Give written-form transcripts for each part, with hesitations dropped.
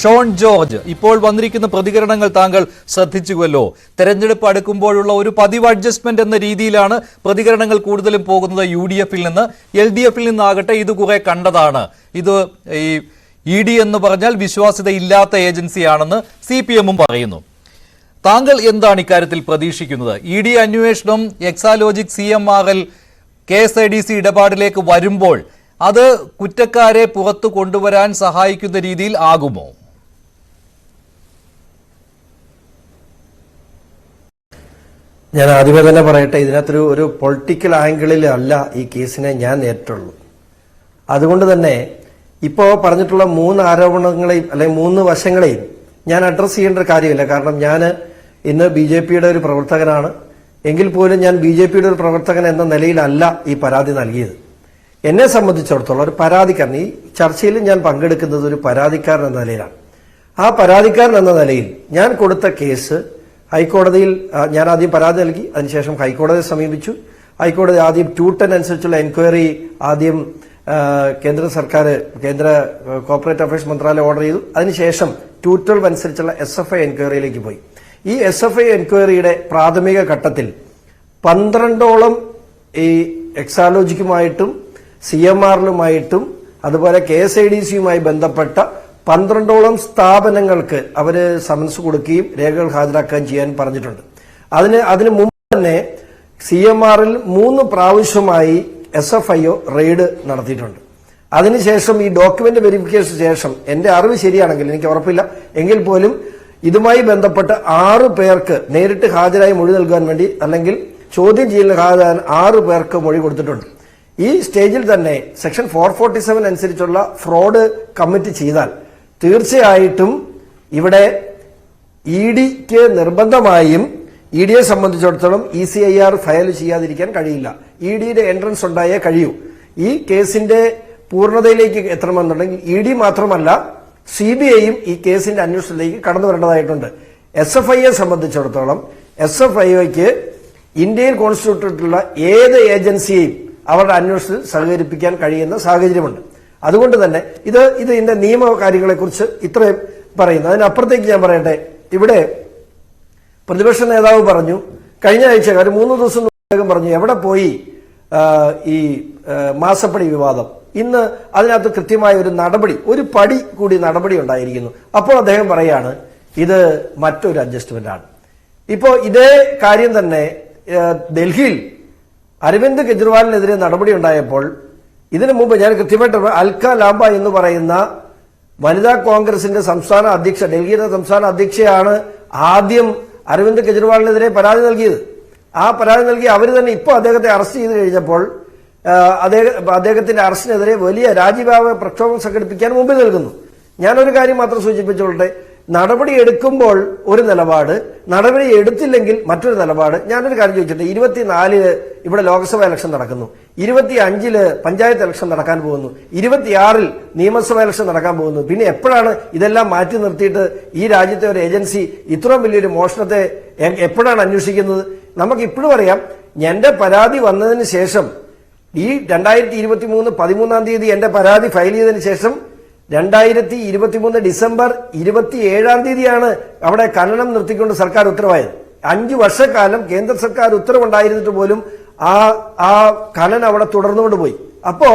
ഷോൺ ജോർജ് ഇപ്പോൾ വന്നിരിക്കുന്ന പ്രതികരണങ്ങൾ താങ്കൾ ശ്രദ്ധിച്ചുവല്ലോ. തെരഞ്ഞെടുപ്പ് അടുക്കുമ്പോഴുള്ള ഒരു പതിവ് അഡ്ജസ്റ്റ്മെന്റ് എന്ന രീതിയിലാണ് പ്രതികരണങ്ങൾ കൂടുതലും പോകുന്നത്. UDF-ൽ നിന്ന് LDF-ൽ നിന്നാകട്ടെ ഇത് കുറെ കണ്ടതാണ്. ഇത് ഈ ED എന്ന് പറഞ്ഞാൽ വിശ്വാസ്യതയില്ലാത്ത ഏജൻസിയാണെന്ന് CPM-ഉം പറയുന്നു. താങ്കൾ എന്താണ് ഇക്കാര്യത്തിൽ പ്രതീക്ഷിക്കുന്നത്? ED അന്വേഷണം എക്സാലോജിക് CMRL KSIDC ഇടപാടിലേക്ക് വരുമ്പോൾ അത് കുറ്റക്കാരെ പുറത്തു കൊണ്ടുവരാൻ സഹായിക്കുന്ന രീതിയിൽ ആകുമോ? ഞാൻ ആദ്യമേ തന്നെ പറയട്ടെ, ഇതിനകത്തൊരു പൊളിറ്റിക്കൽ ആംഗിളിൽ അല്ല ഈ കേസിനെ ഞാൻ നേരിട്ടുള്ളൂ. അതുകൊണ്ട് തന്നെ ഇപ്പോൾ പറഞ്ഞിട്ടുള്ള 3 ആരോപണങ്ങളെയും അല്ലെങ്കിൽ 3 വശങ്ങളെയും ഞാൻ അഡ്രസ് ചെയ്യേണ്ട ഒരു കാര്യമില്ല. കാരണം ഞാൻ ഇന്ന് BJP-യുടെ ഒരു പ്രവർത്തകനാണ്. എങ്കിൽ പോലും ഞാൻ BJP-യുടെ ഒരു പ്രവർത്തകൻ എന്ന നിലയിലല്ല ഈ പരാതി നൽകിയത്. എന്നെ സംബന്ധിച്ചിടത്തോളം ഒരു പരാതിക്കാരൻ, ഈ ചർച്ചയിൽ ഞാൻ പങ്കെടുക്കുന്നത് ഒരു പരാതിക്കാരൻ എന്ന നിലയിലാണ്. ആ പരാതിക്കാരൻ എന്ന നിലയിൽ ഞാൻ കൊടുത്ത കേസ് ഹൈക്കോടതിയിൽ ഞാൻ ആദ്യം പരാതി നൽകി. അതിനുശേഷം ഹൈക്കോടതിയെ സമീപിച്ചു. ഹൈക്കോടതി ആദ്യം 210 അനുസരിച്ചുള്ള എൻക്വയറി ആദ്യം കേന്ദ്ര കോർപ്പറേറ്റ് അഫയേഴ്സ് മന്ത്രാലയം ഓർഡർ ചെയ്തു. അതിനുശേഷം 212 അനുസരിച്ചുള്ള SFI എൻക്വയറിയിലേക്ക് പോയി. ഈ SFI എൻക്വയറിയുടെ പ്രാഥമിക ഘട്ടത്തിൽ 12ഓളം ഈ എക്സാലോജിക്കുമായിട്ടും CMRL-ലുമായിട്ടും അതുപോലെ KSIDC-യുമായി ബന്ധപ്പെട്ട 12ഓളം സ്ഥാപനങ്ങൾക്ക് അവര് സമൻസ് കൊടുക്കുകയും രേഖകൾ ഹാജരാക്കുകയും ചെയ്യാൻ പറഞ്ഞിട്ടുണ്ട്. അതിന് മുമ്പ് തന്നെ CMRL 3 പ്രാവശ്യമായി SFIO റെയ്ഡ് നടത്തിയിട്ടുണ്ട്. അതിനുശേഷം ഈ ഡോക്യുമെന്റ് വെരിഫിക്കേഷന് ശേഷം എന്റെ അറിവ് ശരിയാണെങ്കിൽ, എനിക്ക് ഉറപ്പില്ല എങ്കിൽ പോലും, ഇതുമായി ബന്ധപ്പെട്ട് 6 പേർക്ക് നേരിട്ട് ഹാജരായി മൊഴി നൽകാൻ വേണ്ടി അല്ലെങ്കിൽ ചോദ്യം ചെയ്യലിന് ഹാജരാകാൻ 6 പേർക്ക് മൊഴി കൊടുത്തിട്ടുണ്ട്. ഈ സ്റ്റേജിൽ തന്നെ സെക്ഷൻ 447 അനുസരിച്ചുള്ള ഫ്രോഡ് കമ്മിറ്റ് ചെയ്താൽ തീർച്ചയായിട്ടും ഇവിടെ ED-ക്ക് നിർബന്ധമായും ED-യെ സംബന്ധിച്ചിടത്തോളം ECIR ഫയൽ ചെയ്യാതിരിക്കാൻ കഴിയില്ല. ED-യുടെ എൻട്രൻസ് ഉണ്ടായേ കഴിയൂ. ഈ കേസിന്റെ പൂർണ്ണതയിലേക്ക് എത്തണമെന്നുണ്ടെങ്കിൽ ED മാത്രമല്ല CBI-യും ഈ കേസിന്റെ അന്വേഷണത്തിലേക്ക് കടന്നു വരേണ്ടതായിട്ടുണ്ട്. SFI-യെ സംബന്ധിച്ചിടത്തോളം SFI-ക്ക് ഇന്ത്യയിൽ കോൺസ്റ്റിറ്റ്യൂട്ട് ചെയ്തിട്ടുള്ള ഏത് ഏജൻസിയെയും അവരുടെ അന്വേഷണത്തിൽ സഹകരിപ്പിക്കാൻ കഴിയുന്ന സാഹചര്യമുണ്ട്. അതുകൊണ്ട് തന്നെ ഇത് ഇതിന്റെ നിയമകാര്യങ്ങളെ കുറിച്ച് ഇത്രയും പറയുന്നു. അതിനപ്പുറത്തേക്ക് ഞാൻ പറയട്ടെ, ഇവിടെ പ്രതിപക്ഷ നേതാവ് പറഞ്ഞു, കഴിഞ്ഞ ആഴ്ച 3 ദിവസം മുമ്പ് പറഞ്ഞു, എവിടെ പോയി ഈ മാസപ്പടി വിവാദം? ഇന്ന് അതിനകത്ത് കൃത്യമായ ഒരു നടപടി, ഒരു പടി കൂടി നടപടി ഉണ്ടായിരിക്കുന്നു. അപ്പോൾ അദ്ദേഹം പറയാണ് ഇത് മറ്റൊരു അഡ്ജസ്റ്റ്മെന്റ് ആണ്. ഇപ്പോ ഇതേ കാര്യം തന്നെ ഡൽഹിയിൽ അരവിന്ദ് കെജ്രിവാളിനെതിരെ നടപടി ഉണ്ടായപ്പോൾ ഇതിനു മുമ്പ് ഞാൻ കൃത്യമായിട്ട് അൽക്ക ലാംബ എന്ന് പറയുന്ന വനിതാ കോൺഗ്രസിന്റെ സംസ്ഥാന അധ്യക്ഷ, ഡൽഹിയിലെ സംസ്ഥാന അധ്യക്ഷയാണ് ആദ്യം അരവിന്ദ് കെജ്രിവാളിനെതിരെ പരാതി നൽകിയത്. ആ പരാതി നൽകി അവർ തന്നെ ഇപ്പോൾ അദ്ദേഹത്തെ അറസ്റ്റ് ചെയ്ത് കഴിഞ്ഞപ്പോൾ അദ്ദേഹത്തിന്റെ അറസ്റ്റിനെതിരെ വലിയ രാജ്യവ്യാപക പ്രക്ഷോഭം സംഘടിപ്പിക്കാൻ മുമ്പിൽ നൽകുന്നു. ഞാനൊരു കാര്യം മാത്രം സൂചിപ്പിച്ചോട്ടെ, നടപടി എടുക്കുമ്പോൾ ഒരു നിലപാട്, നടപടി എടുത്തില്ലെങ്കിൽ മറ്റൊരു നിലപാട്. ഞാനൊരു കാര്യം ചോദിച്ചിട്ട്, 24 ഇവിടെ ലോക്സഭാ ഇലക്ഷൻ നടക്കുന്നു, 25 പഞ്ചായത്ത് ഇലക്ഷൻ നടക്കാൻ പോകുന്നു, 26 നിയമസഭാ ഇലക്ഷൻ നടക്കാൻ പോകുന്നു. പിന്നെ എപ്പോഴാണ് ഇതെല്ലാം മാറ്റി നിർത്തിയിട്ട് ഈ രാജ്യത്തെ ഒരു ഏജൻസി ഇത്രയും വലിയൊരു മോഷണത്തെ എപ്പോഴാണ് അന്വേഷിക്കുന്നത്? നമുക്ക് ഇപ്പോഴും അറിയാം, എന്റെ പരാതി വന്നതിന് ശേഷം ഈ 2023 13-ാം തീയതി എന്റെ പരാതി ഫയൽ ചെയ്തതിന് ശേഷം 2023 ഡിസംബർ 27-ാം തീയതിയാണ് അവിടെ ഖനനം നിർത്തിക്കൊണ്ട് സർക്കാർ ഉത്തരവായത്. 5 വർഷക്കാലം കേന്ദ്ര സർക്കാർ ഉത്തരവുണ്ടായിരുന്നിട്ട് പോലും ആ ഖനനം അവിടെ തുടർന്നുകൊണ്ട് പോയി. അപ്പോ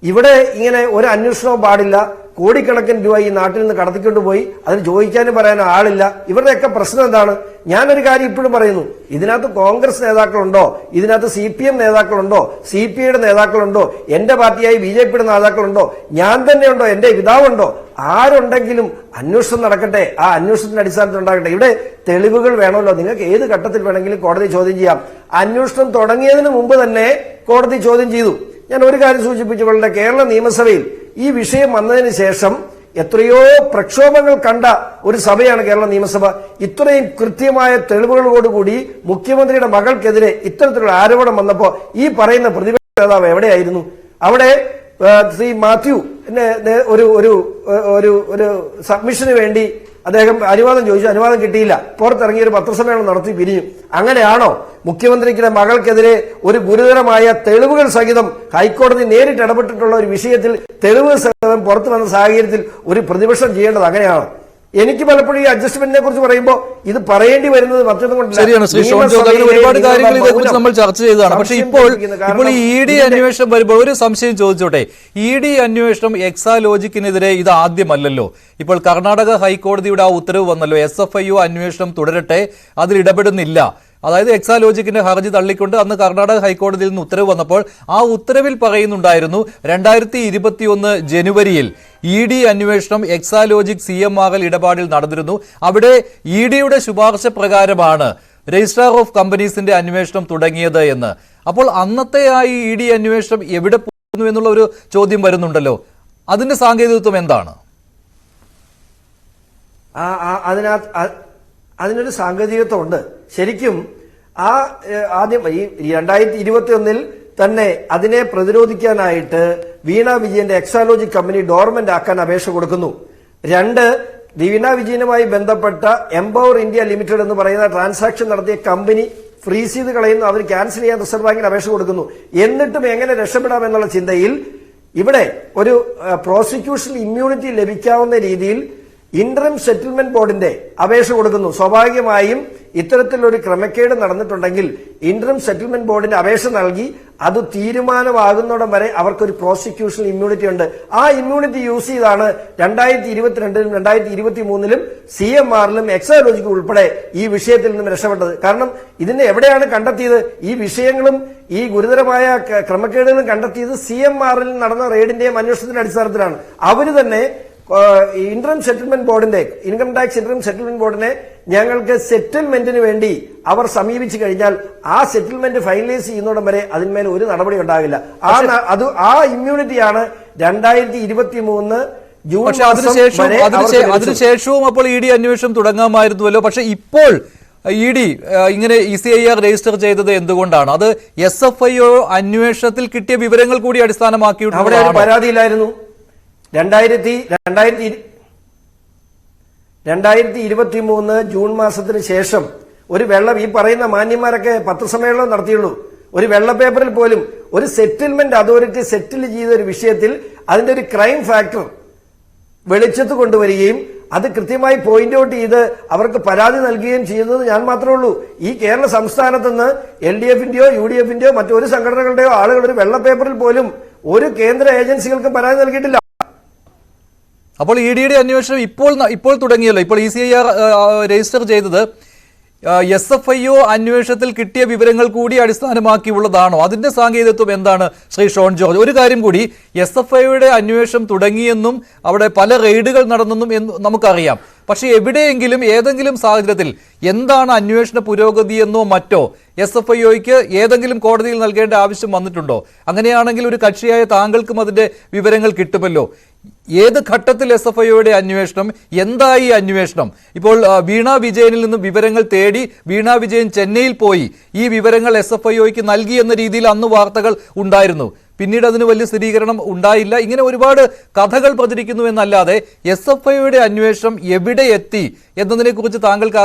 ഇവിടെ ഇങ്ങനെ ഒരു അന്വേഷണവും പാടില്ല. കോടിക്കണക്കിന് രൂപ ഈ നാട്ടിൽ നിന്ന് കടത്തിക്കൊണ്ടുപോയി, അതിന് ചോദിക്കാനും പറയാനും ആളില്ല. ഇവരുടെയൊക്കെ പ്രശ്നം എന്താണ്? ഞാനൊരു കാര്യം ഇപ്പോഴും പറയുന്നു, ഇതിനകത്ത് കോൺഗ്രസ് നേതാക്കളുണ്ടോ, ഇതിനകത്ത് CPM നേതാക്കളുണ്ടോ, CPI-യുടെ നേതാക്കളുണ്ടോ, എന്റെ പാർട്ടിയായി BJP-യുടെ നേതാക്കളുണ്ടോ, ഞാൻ തന്നെയുണ്ടോ, എന്റെ പിതാവുണ്ടോ, ആരുണ്ടെങ്കിലും അന്വേഷണം നടക്കട്ടെ. ആ അന്വേഷണത്തിന്റെ അടിസ്ഥാനത്തിൽ ഉണ്ടാകട്ടെ. ഇവിടെ തെളിവുകൾ വേണമല്ലോ. നിങ്ങൾക്ക് ഏത് ഘട്ടത്തിൽ വേണമെങ്കിലും കോടതി ചോദ്യം ചെയ്യാം. അന്വേഷണം തുടങ്ങിയതിന് മുമ്പ് തന്നെ കോടതി ചോദ്യം ചെയ്തു. ഞാൻ ഒരു കാര്യം സൂചിപ്പിച്ചുകൊള്ളട്ടെ, കേരള നിയമസഭയിൽ ഈ വിഷയം വന്നതിന് ശേഷം എത്രയോ പ്രക്ഷോഭങ്ങൾ കണ്ട ഒരു സഭയാണ് കേരള നിയമസഭ. ഇത്രയും കൃത്യമായ തെളിവുകളോടുകൂടി മുഖ്യമന്ത്രിയുടെ മകൾക്കെതിരെ ഇത്തരത്തിലുള്ള ആരോപണം വന്നപ്പോ ഈ പറയുന്ന പ്രതിപക്ഷ നേതാവ് എവിടെയായിരുന്നു? അവിടെ ശ്രീ മാത്യു ഒരു സബ്മിഷന് വേണ്ടി അദ്ദേഹം അനുവാദം ചോദിച്ചു, അനുവാദം കിട്ടിയില്ല, പുറത്തിറങ്ങി ഒരു പത്രസമ്മേളനം നടത്തി പിരിഞ്ഞു. അങ്ങനെയാണോ മുഖ്യമന്ത്രിയുടെ മകൾക്കെതിരെ ഒരു ഗുരുതരമായ തെളിവുകൾ സഹിതം ഹൈക്കോടതി നേരിട്ട് ഇടപെട്ടിട്ടുള്ള ഒരു വിഷയത്തിൽ തെളിവ് സഹിതം പുറത്തു വന്ന സാഹചര്യത്തിൽ ഒരു പ്രതിപക്ഷം ചെയ്യേണ്ടത് അങ്ങനെയാണോ? എനിക്ക് പലപ്പോഴും ഈ അഡ്ജസ്റ്റ്മെന്റിനെ കുറിച്ച് പറയുമ്പോൾ ഇത് പറയേണ്ടി വരുന്നത് മറ്റൊന്നും ശരിയാണ് ശ്രീ ഷോൺ ജോർജ്, അങ്ങനെ ഒരുപാട് കാര്യങ്ങൾ ഇതേക്കുറിച്ച് നമ്മൾ ചർച്ച ചെയ്തതാണ്. പക്ഷെ ഇപ്പോൾ ഈ ഇ ഡി അന്വേഷണം വരുമ്പോൾ ഒരു സംശയം ചോദിച്ചോട്ടെ. ഇ ഡി അന്വേഷണം എക്സാലോജിക്കിനെതിരെ ഇത് ആദ്യമല്ലല്ലോ. ഇപ്പോൾ കർണാടക ഹൈക്കോടതിയുടെ ആ ഉത്തരവ് വന്നല്ലോ, SFIO അന്വേഷണം തുടരട്ടെ, അതിൽ ഇടപെടുന്നില്ല. അതായത് എക്സാലോജിക്കിന്റെ ഹർജി തള്ളിക്കൊണ്ട് അന്ന് കർണാടക ഹൈക്കോടതിയിൽ നിന്ന് ഉത്തരവ് വന്നപ്പോൾ ആ ഉത്തരവിൽ പറയുന്നുണ്ടായിരുന്നു 2021 ജനുവരിയിൽ ഇ ഡി അന്വേഷണം എക്സാലോജിക് CMRL ഇടപാടിൽ നടന്നിരുന്നു. അവിടെ ഇ ഡിയുടെ ശുപാർശ പ്രകാരമാണ് രജിസ്ട്രാർ ഓഫ് കമ്പനീസിന്റെ അന്വേഷണം തുടങ്ങിയത് എന്ന്. അപ്പോൾ അന്നത്തെ ആ ഇ ഡി അന്വേഷണം എവിടെ പോകുന്നു എന്നുള്ള ഒരു ചോദ്യം വരുന്നുണ്ടല്ലോ. അതിന്റെ സാങ്കേതികത്വം എന്താണ്? അതിനൊരു സാങ്കേതികത്വം ഉണ്ട്. ശരിക്കും ആദ്യം ഈ 2021 തന്നെ അതിനെ പ്രതിരോധിക്കാനായിട്ട് വീണ വിജയന്റെ എക്സാലോജിക് കമ്പനി ഡോർമെന്റ് ആക്കാൻ അപേക്ഷ കൊടുക്കുന്നു. 2, വീണ വിജയനുമായി ബന്ധപ്പെട്ട എംപവർ ഇന്ത്യ ലിമിറ്റഡ് എന്ന് പറയുന്ന ട്രാൻസാക്ഷൻ നടത്തിയ കമ്പനി ഫ്രീസ് ചെയ്ത് കളയുന്നു, അവർ ക്യാൻസൽ ചെയ്യാൻ റിസർവ് ബാങ്കിന് അപേക്ഷ കൊടുക്കുന്നു. എന്നിട്ടും എങ്ങനെ രക്ഷപ്പെടാമെന്നുള്ള ചിന്തയിൽ ഇവിടെ ഒരു പ്രോസിക്യൂഷൻ ഇമ്മ്യൂണിറ്റി ലഭിക്കാവുന്ന രീതിയിൽ ഇന്ററിം സെറ്റിൽമെന്റ് ബോർഡിന്റെ അപേക്ഷ കൊടുക്കുന്നു. സ്വാഭാവികമായും ഇത്തരത്തിലൊരു ക്രമക്കേട് നടന്നിട്ടുണ്ടെങ്കിൽ ഇന്ററിം സെറ്റിൽമെന്റ് ബോർഡിന്റെ അപേക്ഷ നൽകി അത് തീരുമാനമാകുന്നിടം വരെ അവർക്കൊരു പ്രോസിക്യൂഷൻ ഇമ്മ്യൂണിറ്റി ഉണ്ട്. ആ ഇമ്മ്യൂണിറ്റി യൂസ് ചെയ്താണ് 2022-ലും 2023-ലും CMRലും എക്സാലോജിക്കും ഉൾപ്പെടെ ഈ വിഷയത്തിൽ നിന്നും രക്ഷപ്പെട്ടത്. കാരണം ഇതിനെ എവിടെയാണ് കണ്ടെത്തിയത്? ഈ വിഷയങ്ങളും ഈ ഗുരുതരമായ ക്രമക്കേടുകളും കണ്ടെത്തിയത് CMRൽ നടന്ന റെയ്ഡിന്റെയും അന്വേഷണത്തിന്റെ അടിസ്ഥാനത്തിലാണ്. അവര് തന്നെ ഇന്ററിം സെറ്റിൽമെന്റ് ബോർഡിന്റെ ഇൻകം ടാക്സ് ഇന്ററിം സെറ്റിൽമെന്റ് ബോർഡിനെ ഞങ്ങൾക്ക് സെറ്റിൽമെന്റിന് വേണ്ടി അവർ സമീപിച്ചു കഴിഞ്ഞാൽ ആ സെറ്റിൽമെന്റ് ഫൈനലൈസ് ചെയ്യുന്നോടം വരെ അതിന്മേൽ ഒരു നടപടി ഉണ്ടാകില്ല. ആ ഇമ്മ്യൂണിറ്റിയാണ് 2023 ജൂൺ അതിനുശേഷവും അപ്പോൾ ഇ ഡി അന്വേഷണം തുടങ്ങാമായിരുന്നുവല്ലോ. പക്ഷെ ഇപ്പോൾ ഇ ഡി ഇങ്ങനെ ECIR രജിസ്റ്റർ ചെയ്തത് എന്തുകൊണ്ടാണ്? അത് SFIO അന്വേഷണത്തിൽ കിട്ടിയ വിവരങ്ങൾ കൂടി അടിസ്ഥാനമാക്കിയിട്ട് അവിടെ പരാതിയില്ലായിരുന്നു. 2023 ജൂൺ മാസത്തിന് ശേഷം ഒരു ഈ പറയുന്ന മാന്യന്മാരൊക്കെ പത്രസമ്മേളനം നടത്തിയുള്ളൂ. ഒരു വെള്ളപ്പേപ്പറിൽ പോലും ഒരു സെറ്റിൽമെന്റ് അതോറിറ്റി സെറ്റിൽ ചെയ്ത ഒരു വിഷയത്തിൽ അതിന്റെ ഒരു ക്രൈം ഫാക്ടർ വെളിച്ചത്ത് കൊണ്ടുവരികയും അത് കൃത്യമായി പോയിന്റ് ഔട്ട് ചെയ്ത് അവർക്ക് പരാതി നൽകുകയും ചെയ്യുന്നത് ഞാൻ മാത്രമേ ഉള്ളൂ. ഈ കേരള സംസ്ഥാനത്ത് നിന്ന് LDFന്റെയോ UDFന്റെയോ മറ്റൊരു സംഘടനകളുടെയോ ആളുകൾ ഒരു വെള്ളപ്പേപ്പറിൽ പോലും ഒരു കേന്ദ്ര ഏജൻസികൾക്കും പരാതി നൽകിയിട്ടില്ല. അപ്പോൾ ഇ ഡിയുടെ അന്വേഷണം ഇപ്പോൾ തുടങ്ങിയല്ലോ. ഇപ്പോൾ ECIR രജിസ്റ്റർ ചെയ്തത് SFIO അന്വേഷണത്തിൽ കിട്ടിയ വിവരങ്ങൾ കൂടി അടിസ്ഥാനമാക്കിയുള്ളതാണോ? അതിന്റെ സാങ്കേതികത്വം എന്താണ് ശ്രീ ഷോൺ ജോർജ്? ഒരു കാര്യം കൂടി, SFIOയുടെ അന്വേഷണം തുടങ്ങിയെന്നും അവിടെ പല റെയ്ഡുകൾ നടന്നെന്നും നമുക്കറിയാം. പക്ഷേ എവിടെയെങ്കിലും ഏതെങ്കിലും സാഹചര്യത്തിൽ എന്താണ് അന്വേഷണ പുരോഗതി എന്നോ മറ്റോ SFIOയ്ക്ക് ഏതെങ്കിലും കോടതിയിൽ നൽകേണ്ട ആവശ്യം വന്നിട്ടുണ്ടോ? അങ്ങനെയാണെങ്കിൽ ഒരു കക്ഷിയായ താങ്കൾക്കും അതിന്റെ വിവരങ്ങൾ കിട്ടുമല്ലോ. ഏത് ഘട്ടത്തിൽ SFIOയുടെ അന്വേഷണം, എന്തായി അന്വേഷണം? ഇപ്പോൾ വീണ വിജയനിൽ നിന്ന് വിവരങ്ങൾ തേടി വീണ വിജയൻ ചെന്നൈയിൽ പോയി ഈ വിവരങ്ങൾ SFIOയ്ക്ക് നൽകി എന്ന രീതിയിൽ അന്ന് വാർത്തകൾ ഉണ്ടായിരുന്നു. പിന്നീട് അതിന് വലിയ സ്ഥിരീകരണം ഉണ്ടായില്ല. ഇങ്ങനെ ഒരുപാട് കഥകൾ പ്രചരിക്കുന്നു എന്നല്ലാതെ SFIOയുടെ അന്വേഷണം എവിടെ എത്തി എന്നതിനെക്കുറിച്ച് താങ്കൾക്ക്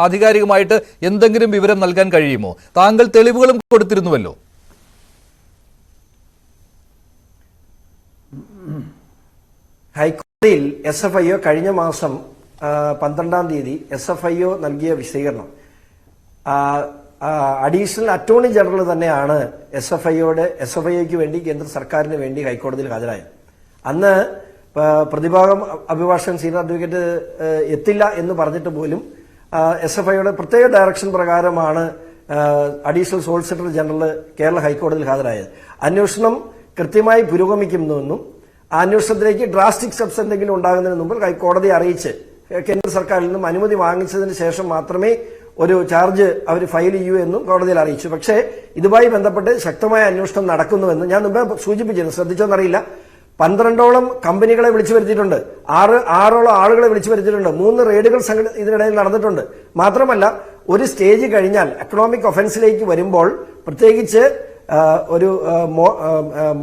ആധികാരികമായിട്ട് എന്തെങ്കിലും വിവരം നൽകാൻ കഴിയുമോ? താങ്കൾ തെളിവുകളും കൊടുത്തിരുന്നുവല്ലോ. ഹൈക്കോടതിയിൽ SFIO കഴിഞ്ഞ മാസം 12-ാം തീയതി SFIO നൽകിയ വിശദീകരണം അഡീഷണൽ അറ്റോർണി ജനറൽ തന്നെയാണ് SFIOയ്ക്ക് വേണ്ടി കേന്ദ്ര സർക്കാരിന് വേണ്ടി ഹൈക്കോടതിയിൽ ഹാജരായത്. അന്ന് പ്രതിഭാഗം അഭിഭാഷകൻ സീനിയർ അഡ്വക്കേറ്റ് എത്തില്ല എന്ന് പറഞ്ഞിട്ട് പോലും SFIOയുടെ പ്രത്യേക ഡയറക്ഷൻ പ്രകാരമാണ് അഡീഷണൽ സോളിസിറ്റർ ജനറൽ കേരള ഹൈക്കോടതിയിൽ ഹാജരായത്. അന്വേഷണം കൃത്യമായി പുരോഗമിക്കുന്നുവെന്നും അന്വേഷണത്തിലേക്ക് ഡ്രാസ്റ്റിക് സ്റ്റെപ്സ് എന്തെങ്കിലും ഉണ്ടാകുന്നതിന് മുമ്പ് ഹൈക്കോടതിയെ അറിയിച്ച് കേന്ദ്ര സർക്കാരിൽ നിന്നും അനുമതി വാങ്ങിച്ചതിന് ശേഷം മാത്രമേ ഒരു ചാർജ് അവർ ഫയൽ ചെയ്യൂ എന്നും കോടതിയിൽ അറിയിച്ചു. പക്ഷേ ഇതുമായി ബന്ധപ്പെട്ട് ശക്തമായ അന്വേഷണം നടക്കുന്നുവെന്ന് ഞാൻ മുമ്പേ സൂചിപ്പിച്ചിരുന്നു. ശ്രദ്ധിച്ചോന്നറിയില്ല, 12ഓളം കമ്പനികളെ വിളിച്ചു വരുത്തിയിട്ടുണ്ട്, 6ഓളം ആളുകളെ വിളിച്ചു വരുത്തിയിട്ടുണ്ട്, 3 റെയ്ഡുകൾ ഇതിനിടയിൽ നടന്നിട്ടുണ്ട്. മാത്രമല്ല ഒരു സ്റ്റേജ് കഴിഞ്ഞാൽ എക്കണോമിക് ഒഫൻസിലേക്ക് വരുമ്പോൾ, പ്രത്യേകിച്ച് ഒരു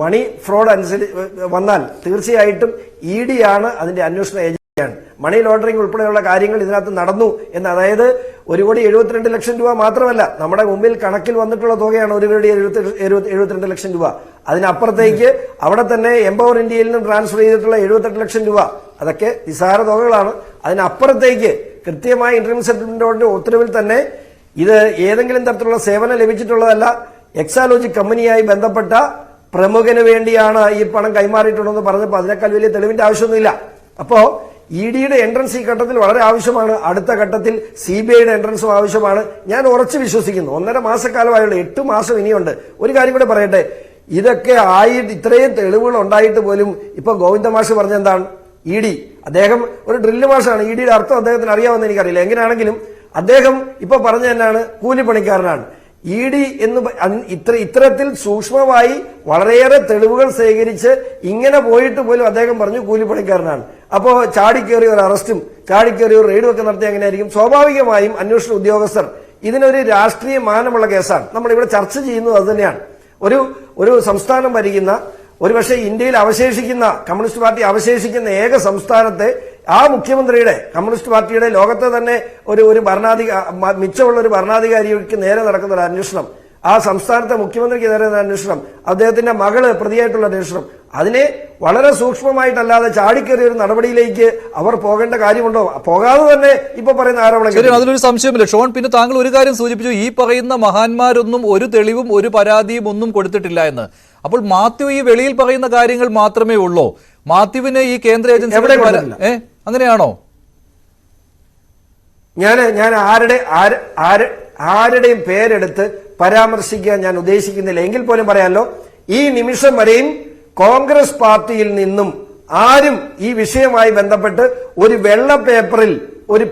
മണി ഫ്രോഡ് അനുസരിച്ച് വന്നാൽ തീർച്ചയായിട്ടും ED ആണ് അതിന്റെ അന്വേഷണ ഏജൻസിയാണ്. മണി ലോണ്ടറിംഗ് ഉൾപ്പെടെയുള്ള കാര്യങ്ങൾ ഇതിനകത്ത് നടന്നു എന്ന്, അതായത് 1,72 ലക്ഷം രൂപ മാത്രമല്ല, നമ്മുടെ മുമ്പിൽ കണക്കിൽ വന്നിട്ടുള്ള തുകയാണ് 1,72 ലക്ഷം രൂപ. അതിനപ്പുറത്തേക്ക് അവിടെ തന്നെ എംപവർ ഇന്ത്യയിൽ നിന്നും ട്രാൻസ്ഫർ ചെയ്തിട്ടുള്ള 78 ലക്ഷം രൂപ, അതൊക്കെ നിസ്സാര തുകകളാണ്. അതിനപ്പുറത്തേക്ക് കൃത്യമായ ഇന്റർം സെറ്റിൽമെന്റ് ഓർഡറിന്റെ ഉത്തരവിൽ തന്നെ ഇത് ഏതെങ്കിലും തരത്തിലുള്ള സേവനം ലഭിച്ചിട്ടുള്ളതല്ല, എക്സാലോജി കമ്പനിയായി ബന്ധപ്പെട്ട പ്രമുഖന് വേണ്ടിയാണ് ഈ പണം കൈമാറിയിട്ടുള്ളതെന്ന് പറഞ്ഞപ്പോൾ അതിനേക്കാൾ വലിയ തെളിവിന്റെ ആവശ്യമൊന്നുമില്ല. അപ്പോ ഇ ഡിയുടെ എൻട്രൻസ് ഈ ഘട്ടത്തിൽ വളരെ ആവശ്യമാണ്. അടുത്ത ഘട്ടത്തിൽ CBIയുടെ എൻട്രൻസും ആവശ്യമാണ്. ഞാൻ ഉറച്ചു വിശ്വസിക്കുന്നു. 1.5 മാസക്കാലമായുള്ള 8 മാസം ഇനിയുണ്ട്. ഒരു കാര്യം കൂടെ പറയട്ടെ, ഇതൊക്കെ ഇത്രയും തെളിവുകൾ ഉണ്ടായിട്ട് പോലും ഇപ്പൊ ഗോവിന്ദ മാഷ് പറഞ്ഞെന്താണ്, ഇ ഡി അദ്ദേഹം ഒരു ഡ്രില്ല് മാഷാണ്, ഇ ഡിയുടെ അർത്ഥം അദ്ദേഹത്തിന് അറിയാമെന്ന് എനിക്കറിയില്ല. എങ്ങനെയാണെങ്കിലും അദ്ദേഹം ഇപ്പൊ പറഞ്ഞ തന്നെയാണ് കൂലിപ്പണിക്കാരനാണ്. ഇ ഡി എന്ന് ഇത്തരത്തിൽ സൂക്ഷ്മമായി വളരെയേറെ തെളിവുകൾ ശേഖരിച്ച് ഇങ്ങനെ പോയിട്ട് പോലും അദ്ദേഹം പറഞ്ഞു കൂലിപ്പണിക്കാരനാണ്. അപ്പോ ചാടിക്കേറിയ ഒരു അറസ്റ്റും ചാടിക്കേറിയ ഒരു റെയ്ഡും ഒക്കെ നടത്തി എങ്ങനെയായിരിക്കും? സ്വാഭാവികമായും അന്വേഷണ ഉദ്യോഗസ്ഥർ ഇതിനൊരു രാഷ്ട്രീയ മാനമുള്ള കേസാണ്. നമ്മളിവിടെ ചർച്ച ചെയ്യുന്നത് അത് തന്നെയാണ്. ഒരു സംസ്ഥാനം ഭരിക്കുന്ന, ഒരുപക്ഷെ ഇന്ത്യയിൽ അവശേഷിക്കുന്ന, കമ്മ്യൂണിസ്റ്റ് പാർട്ടി അവശേഷിക്കുന്ന ഏക സംസ്ഥാനത്തെ ആ മുഖ്യമന്ത്രിയുടെ, കമ്മ്യൂണിസ്റ്റ് പാർട്ടിയുടെ ലോകത്തെ തന്നെ ഒരു മിച്ചമുള്ള ഒരു ഭരണാധികാരിക്ക് നേരെ നടക്കുന്ന ഒരു അന്വേഷണം, ആ സംസ്ഥാനത്തെ മുഖ്യമന്ത്രിക്ക് നേരെ അന്വേഷണം, അദ്ദേഹത്തിന്റെ മകള് പ്രതിയായിട്ടുള്ള അന്വേഷണം, അതിനെ വളരെ സൂക്ഷ്മമായിട്ടല്ലാതെ ചാടിക്കേറിയ ഒരു നടപടിയിലേക്ക് അവർ പോകേണ്ട കാര്യമുണ്ടോ? പോകാതെ തന്നെ ഇപ്പൊ പറയുന്ന ആരോപണം. അതിലൊരു സംശയമില്ല ഷോൺ. പിന്നെ താങ്കൾ ഒരു കാര്യം സൂചിപ്പിച്ചു, ഈ പറയുന്ന മഹാന്മാരൊന്നും ഒരു തെളിവും ഒരു പരാതിയും ഒന്നും കൊടുത്തിട്ടില്ല എന്ന്. അപ്പോൾ മാത്യു ഈ വെളിയിൽ പറയുന്ന കാര്യങ്ങൾ മാത്രമേ ഉള്ളൂ? മാത്യുവിന് ഈ കേന്ദ്ര ഏജൻസി അങ്ങനെയാണോ? ഞാൻ ആരുടെയും പേരെടുത്ത് പരാമർശിക്കാൻ ഞാൻ ഉദ്ദേശിക്കുന്നില്ല. എങ്കിൽ പോലും പറയാമല്ലോ, ഈ നിമിഷം വരെയും കോൺഗ്രസ് പാർട്ടിയിൽ നിന്നും ആരും ഈ വിഷയവുമായി ബന്ധപ്പെട്ട് ഒരു വെള്ള പേപ്പറിൽ ഒരു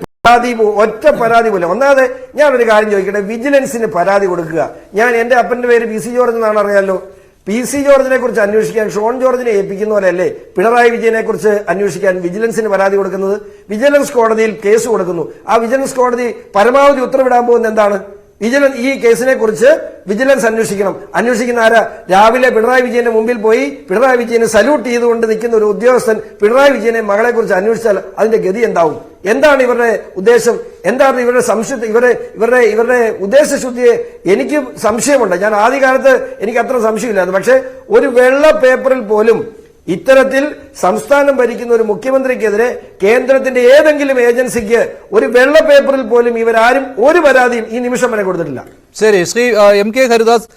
ഒറ്റ പരാതി പോലും. ഒന്നാമത് ഞാനൊരു കാര്യം ചോദിക്കട്ടെ, വിജിലൻസിന് പരാതി കൊടുക്കുക. ഞാൻ എന്റെ അപ്പന്റെ പേര് PC ജോർജ് എന്നാണ് അറിയാമല്ലോ. PC ജോർജിനെ കുറിച്ച് അന്വേഷിക്കാൻ ഷോൺ ജോർജിനെ ഏൽപ്പിക്കുന്ന പോലെയല്ലേ പിണറായി വിജയനെ കുറിച്ച് അന്വേഷിക്കാൻ വിജിലൻസിന് പരാതി കൊടുക്കുന്നത്? വിജിലൻസ് കോടതിയിൽ കേസ് കൊടുക്കുന്നു. ആ വിജിലൻസ് കോടതി പരമാവധി ഉത്തരവിടാൻ പോകുന്നത് എന്താണ്? ഈ കേസിനെ കുറിച്ച് വിജിലൻസ് അന്വേഷിക്കണം. അന്വേഷിക്കുന്ന ആരാ? രാവിലെ പിണറായി വിജയന്റെ മുമ്പിൽ പോയി പിണറായി വിജയനെ സല്യൂട്ട് ചെയ്തുകൊണ്ട് നിൽക്കുന്ന ഒരു ഉദ്യോഗസ്ഥൻ പിണറായി വിജയനെ മകളെ കുറിച്ച് അന്വേഷിച്ചാൽ അതിന്റെ ഗതി എന്താവും? എന്താണ് ഇവരുടെ ഉദ്ദേശം? എന്താണ് ഇവരുടെ സംശയത്തെ, ഇവരുടെ ഉദ്ദേശശുദ്ധിയെ എനിക്ക് സംശയമുണ്ട്. ഞാൻ ആദ്യകാലത്ത് എനിക്ക് അത്ര സംശയമില്ലായിരുന്നു. പക്ഷെ ഒരു വെള്ള പേപ്പറിൽ പോലും ഇത്തരത്തിൽ സംസ്ഥാനം ഭരിക്കുന്ന ഒരു മുഖ്യമന്ത്രിക്കെതിരെ കേന്ദ്രത്തിന്റെ ഏതെങ്കിലും ഏജൻസിക്ക് ഒരു വെള്ള പേപ്പറിൽ പോലും ഇവരാരും ഒരു പരാതിയും ഈ നിമിഷം വരെ കൊടുത്തിട്ടില്ല. ശരി, ശ്രീ MK ഹരിദാസ്,